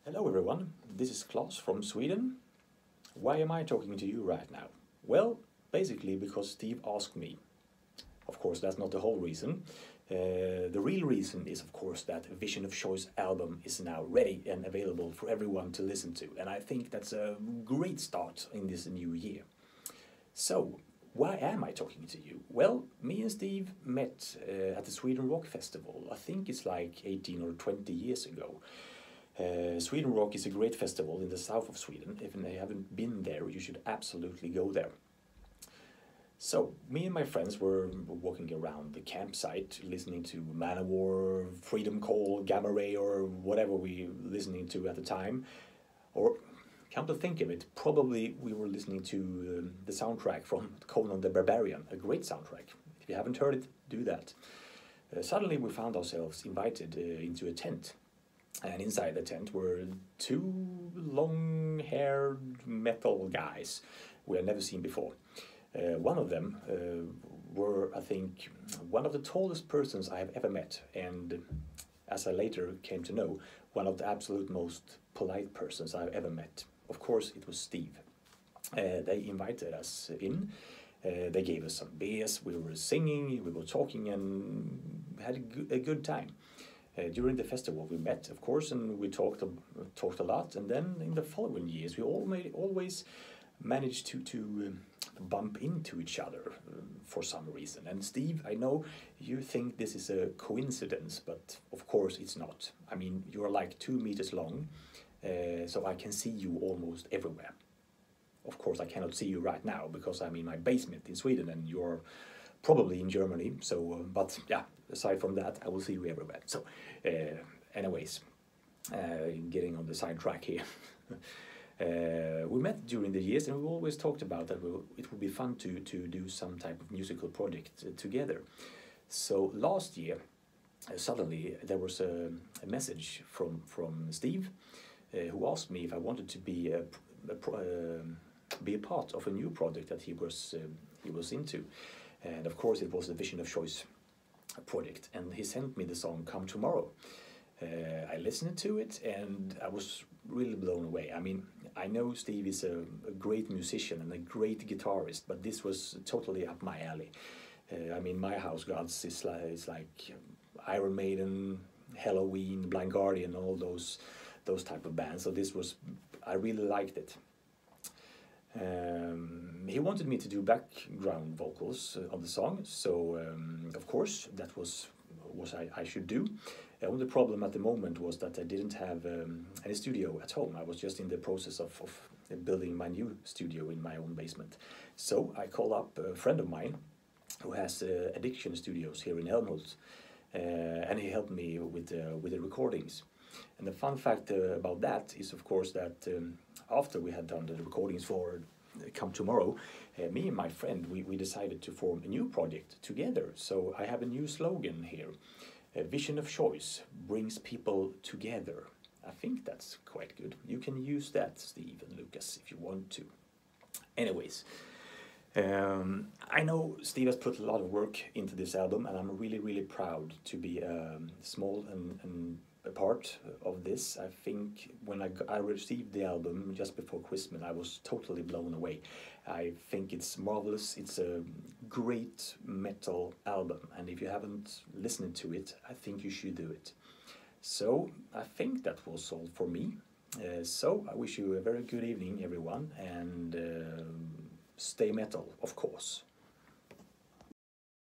Hello everyone, this is Klas from Sweden. Why am I talking to you right now? Well, basically because Steve asked me. Of course, that's not the whole reason. The real reason is, of course, that Vision of Choice album is now ready and available for everyone to listen to. And I think that's a great start in this new year. So, why am I talking to you? Well, me and Steve met at the Sweden Rock Festival. I think it's like 18 or 20 years ago. Sweden Rock is a great festival in the south of Sweden. If you haven't been there, you should absolutely go there. So, me and my friends were walking around the campsite, listening to Manowar, Freedom Call, Gamma Ray, or whatever we were listening to at the time. Or, come to think of it, probably we were listening to the soundtrack from Conan the Barbarian, a great soundtrack. If you haven't heard it, do that. Suddenly we found ourselves invited into a tent. And inside the tent were two long-haired metal guys we had never seen before. One of them were, I think, one of the tallest persons I have ever met, and as I later came to know, one of the absolute most polite persons I've ever met. Of course, it was Steve. They invited us in. They gave us some beers. We were singing, we were talking, and had a good time. During the festival we met, of course, and we talked a lot, and then in the following years we always managed to bump into each other for some reason. And Steve, I know you think this is a coincidence, but of course it's not. I mean, you're like 2 meters long, so I can see you almost everywhere. Of course I cannot see you right now because I'm in my basement in Sweden and you're probably in Germany, so, but yeah, aside from that, I will see you everywhere. So, anyways, getting on the sidetrack here. We met during the years and we always talked about that it would be fun to do some type of musical project together. So last year, suddenly there was a message from Steve who asked me if I wanted to be a part of a new project that he was into. And of course it was the Vision of Choice project, and he sent me the song Come Tomorrow. I listened to it and I was really blown away. I mean, I know Steve is a great musician and a great guitarist, but this was totally up my alley. I mean, my house gods is like Iron Maiden, Halloween, Blind Guardian, all those type of bands. So this was, I really liked it. He wanted me to do background vocals on the song, so of course that was I should do. The only problem at the moment was that I didn't have any studio at home. I was just in the process of building my new studio in my own basement. So I called up a friend of mine who has Addiction Studios here in Älmhult, and he helped me with the recordings. And the fun fact about that is, of course, that after we had done the recordings for Come Tomorrow, me and my friend, we decided to form a new project together. So I have a new slogan here. Vision of Choice brings people together. I think that's quite good. You can use that, Steve and Lucas, if you want to. Anyways, I know Steve has put a lot of work into this album, and I'm really proud to be small and a part of this. I think when I received the album just before Christmas, I was totally blown away. I think it's marvelous. It's a great metal album, and if you haven't listened to it, I think you should do it. So I think that was all for me. So I wish you a very good evening, everyone, and stay metal, of course.